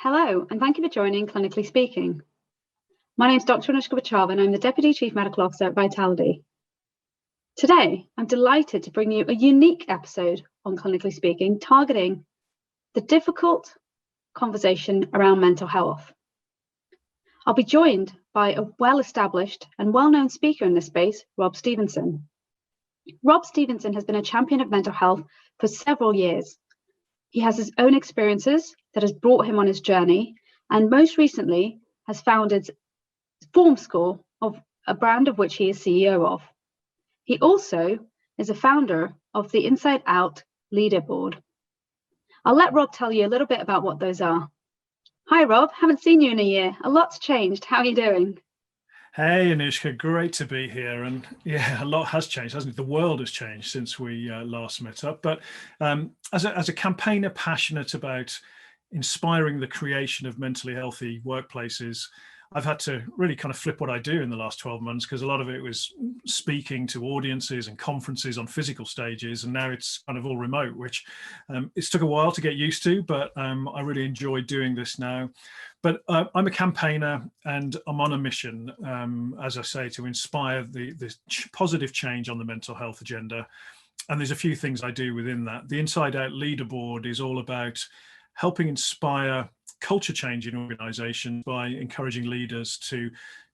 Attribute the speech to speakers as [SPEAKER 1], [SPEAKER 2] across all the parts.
[SPEAKER 1] Hello, and thank you for joining Clinically Speaking. My name is Dr. Anushka Patchava, and I'm the Deputy Chief Medical Officer at Vitality. Today, I'm delighted to bring you a unique episode on Clinically Speaking, targeting the difficult conversation around mental health. I'll be joined by a well-established and well-known speaker in this space, Rob Stephenson. Rob Stephenson has been a champion of mental health for several years. He has his own experiences that has brought him on his journey, and most recently has founded FormScore, of a brand of which he is CEO of. He also is a founder of the InsideOut LeaderBoard. I'll let Rob tell you a little bit about what those are. Hi Rob, haven't seen you in a year. A lot's changed. How are you doing?
[SPEAKER 2] Hey Anushka, great to be here. And yeah, a lot has changed, hasn't it? The world has changed since we last met up. But as a campaigner passionate about inspiring the creation of mentally healthy workplaces, I've had to really kind of flip what I do in the last 12 months, because a lot of it was speaking to audiences and conferences on physical stages, and now it's kind of all remote, which it's took a while to get used to, but I really enjoy doing this now. But I'm a campaigner, and I'm on a mission, as I say, to inspire the positive change on the mental health agenda. And there's a few things I do within that. The InsideOut LeaderBoard is all about helping inspire culture change in organizations by encouraging leaders to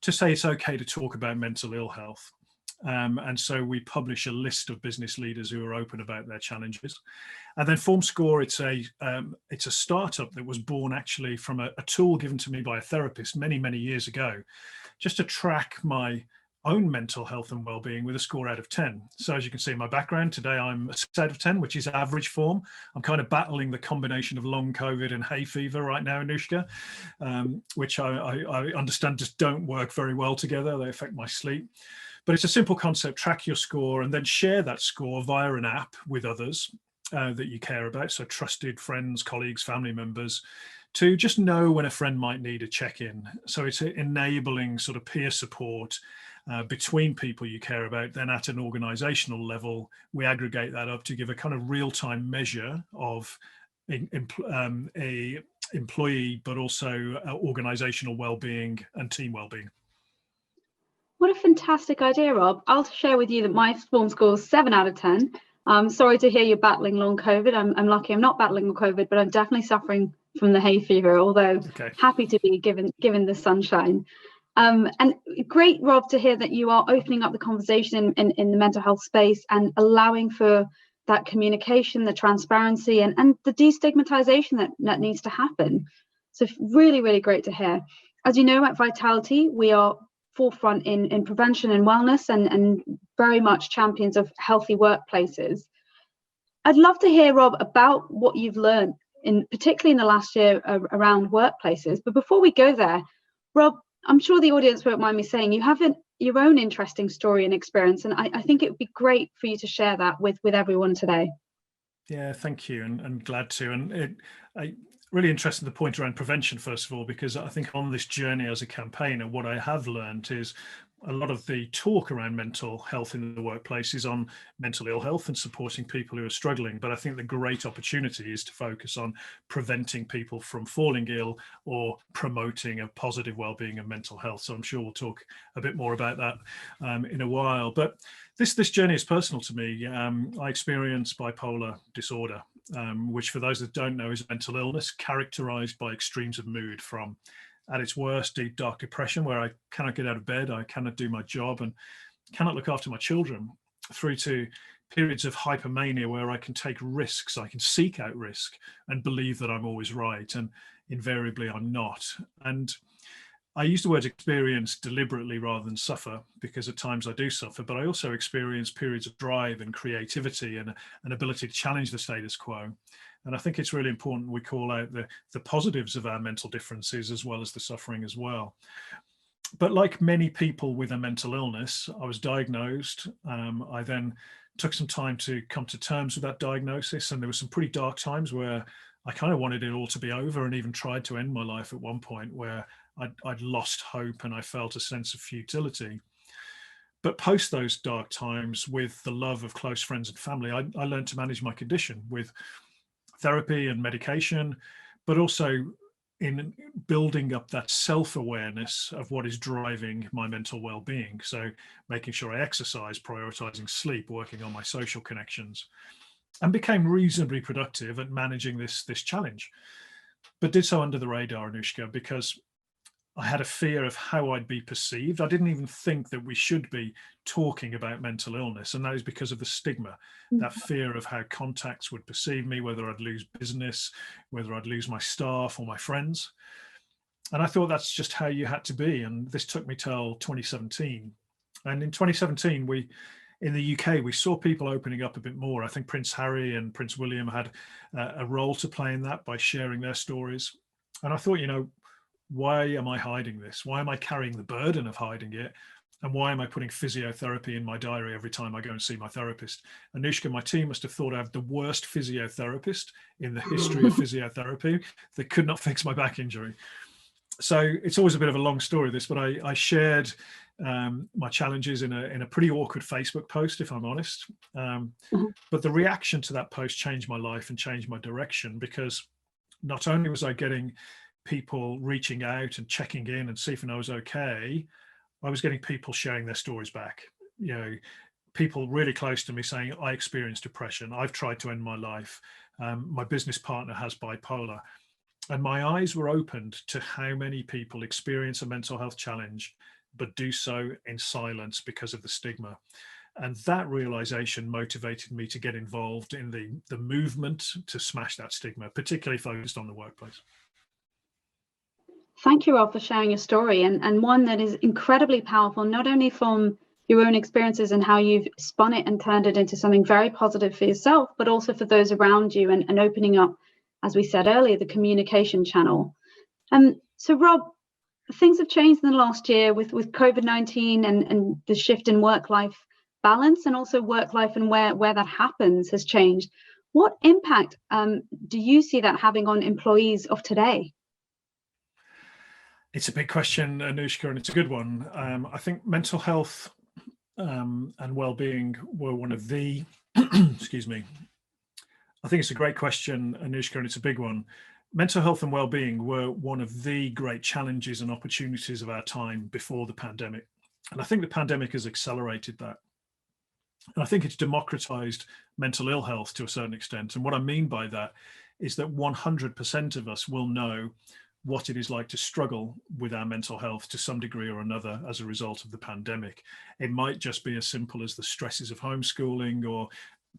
[SPEAKER 2] say it's okay to talk about mental ill health. And so we publish a list of business leaders who are open about their challenges. And then FormScore, it's a startup that was born actually from a tool given to me by a therapist many years ago, just to track my own mental health and well-being with a score out of 10. So as you can see in my background today, I'm a 6 out of 10, which is average form. I'm kind of battling the combination of long COVID and hay fever right now, Anushka, which I understand just don't work very well together. They affect my sleep. But it's a simple concept: track your score and then share that score via an app with others that you care about. So trusted friends, colleagues, family members, to just know when a friend might need a check-in. So it's enabling sort of peer support between people you care about. Then at an organizational level, we aggregate that up to give a kind of real-time measure of a employee, but also organizational well-being and team well-being.
[SPEAKER 1] What a fantastic idea, Rob. I'll share with you that my Form score is 7 out of 10. Sorry to hear you're battling long COVID. I'm lucky I'm not battling long COVID, but I'm definitely suffering from the hay fever, although happy to be given the sunshine. And great, Rob, to hear that you are opening up the conversation in the mental health space and allowing for that communication, the transparency, and the destigmatization that needs to happen. So really great to hear. As you know, at Vitality, we are forefront in prevention and wellness, and very much champions of healthy workplaces. I'd love to hear, Rob, about what you've learned, particularly in the last year, around workplaces. But before we go there, Rob, I'm sure the audience won't mind me saying you have your own interesting story and experience, and I think it would be great for you to share that with everyone today.
[SPEAKER 2] Yeah, thank you, and glad to. And really interested in the point around prevention, first of all, because I think on this journey as a campaigner, what I have learned is a lot of the talk around mental health in the workplace is on mental ill health and supporting people who are struggling. But I think the great opportunity is to focus on preventing people from falling ill or promoting a positive well-being and mental health. So I'm sure we'll talk a bit more about that in a while. But this journey is personal to me. I experienced bipolar disorder, which, for those that don't know, is a mental illness characterized by extremes of mood, from at its worst, deep, dark depression, where I cannot get out of bed, I cannot do my job, and cannot look after my children, through to periods of hypermania where I can take risks, I can seek out risk and believe that I'm always right, and invariably I'm not. And I use the word experience deliberately rather than suffer, because at times I do suffer, but I also experience periods of drive and creativity and an ability to challenge the status quo. And I think it's really important we call out the positives of our mental differences as well as the suffering as well. But like many people with a mental illness, I was diagnosed. I then took some time to come to terms with that diagnosis. And there were some pretty dark times where I kind of wanted it all to be over, and even tried to end my life at one point, where I'd lost hope and I felt a sense of futility. But post those dark times, with the love of close friends and family, I learned to manage my condition with therapy and medication, but also in building up that self-awareness of what is driving my mental well-being. So making sure I exercise, prioritizing sleep, working on my social connections, and became reasonably productive at managing this challenge. But did so under the radar, Anushka, because I had a fear of how I'd be perceived. I didn't even think that we should be talking about mental illness, and that is because of the stigma, that fear of how contacts would perceive me, whether I'd lose business, whether I'd lose my staff or my friends. And I thought that's just how you had to be. And this took me till 2017. And in 2017, in the UK, we saw people opening up a bit more. I think Prince Harry and Prince William had a role to play in that by sharing their stories. And I thought, why am I hiding this? Why am I carrying the burden of hiding it? And why am I putting physiotherapy in my diary every time I go and see my therapist? Anushka, my team must have thought I have the worst physiotherapist in the history of physiotherapy that could not fix my back injury. So it's always a bit of a long story, this, but I shared my challenges in a pretty awkward Facebook post, if I'm honest. But the reaction to that post changed my life and changed my direction, because not only was I getting people reaching out and checking in and see if I was okay, I was getting people sharing their stories back. People really close to me saying, I experienced depression, I've tried to end my life, my business partner has bipolar. And my eyes were opened to how many people experience a mental health challenge, but do so in silence because of the stigma. And that realization motivated me to get involved in the movement to smash that stigma, particularly focused on the workplace.
[SPEAKER 1] Thank you, Rob, for sharing your story, and one that is incredibly powerful, not only from your own experiences and how you've spun it and turned it into something very positive for yourself, but also for those around you, and opening up, as we said earlier, the communication channel. So, Rob, things have changed in the last year with COVID-19 and the shift in work-life balance, and also work-life and where that happens has changed. What impact do you see that having on employees of today?
[SPEAKER 2] It's a big question, Anushka, and it's a good one. I think mental health and well-being were one of the, excuse me. I think it's a great question, Anushka, and it's a big one. Mental health and well-being were one of the great challenges and opportunities of our time before the pandemic. And I think the pandemic has accelerated that. And I think it's democratized mental ill health to a certain extent. And what I mean by that is that 100% of us will know what it is like to struggle with our mental health to some degree or another as a result of the pandemic. It might just be as simple as the stresses of homeschooling, or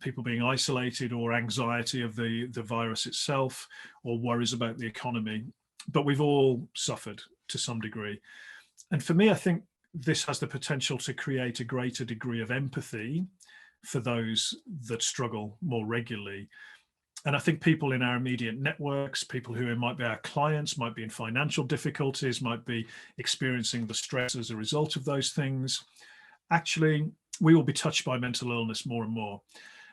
[SPEAKER 2] people being isolated, or anxiety of the virus itself, or worries about the economy. But we've all suffered to some degree. And for me, I think this has the potential to create a greater degree of empathy for those that struggle more regularly. And I think people in our immediate networks, people who might be our clients, might be in financial difficulties, might be experiencing the stress as a result of those things. Actually, we will be touched by mental illness more and more.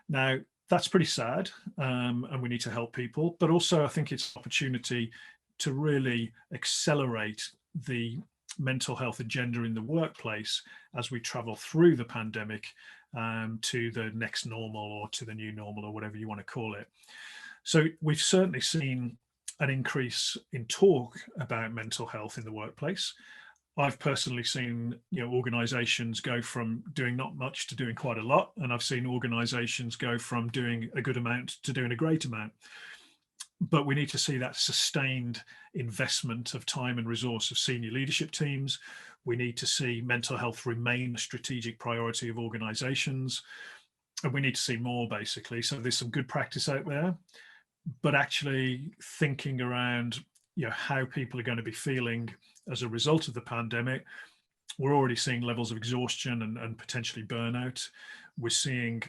[SPEAKER 2] Now, that's pretty sad, and we need to help people. But also, I think it's an opportunity to really accelerate the mental health agenda in the workplace as we travel through the pandemic to the next normal, or to the new normal, or whatever you want to call it. So we've certainly seen an increase in talk about mental health in the workplace. I've personally seen organizations go from doing not much to doing quite a lot, and I've seen organizations go from doing a good amount to doing a great amount. But we need to see that sustained investment of time and resource of senior leadership teams. We need to see mental health remain a strategic priority of organizations. And we need to see more, basically. So there's some good practice out there, but actually thinking around how people are going to be feeling as a result of the pandemic. We're already seeing levels of exhaustion and potentially burnout. We're seeing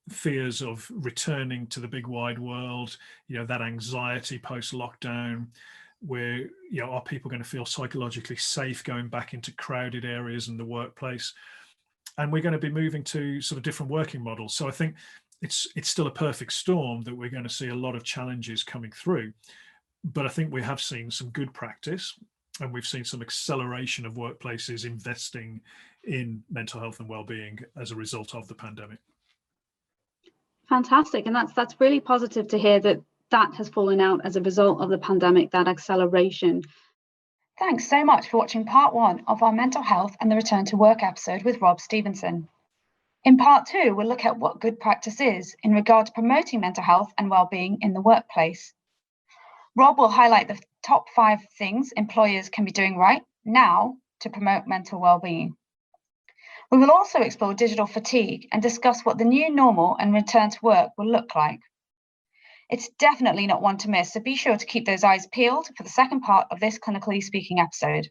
[SPEAKER 2] fears of returning to the big wide world, that anxiety post-lockdown, where are people going to feel psychologically safe going back into crowded areas in the workplace? And we're going to be moving to sort of different working models. So I think it's still a perfect storm that we're going to see a lot of challenges coming through. But I think we have seen some good practice, and we've seen some acceleration of workplaces investing in mental health and well-being as a result of the pandemic.
[SPEAKER 1] Fantastic, and that's really positive to hear that that has fallen out as a result of the pandemic, that acceleration.
[SPEAKER 3] Thanks so much for watching part 1 of our mental health and the return to work episode with Rob Stephenson. In part 2, we'll look at what good practice is in regard to promoting mental health and wellbeing in the workplace. Rob will highlight the top 5 things employers can be doing right now to promote mental wellbeing. We will also explore digital fatigue and discuss what the new normal and return to work will look like. It's definitely not one to miss, so be sure to keep those eyes peeled for the second part of this Clinically Speaking episode.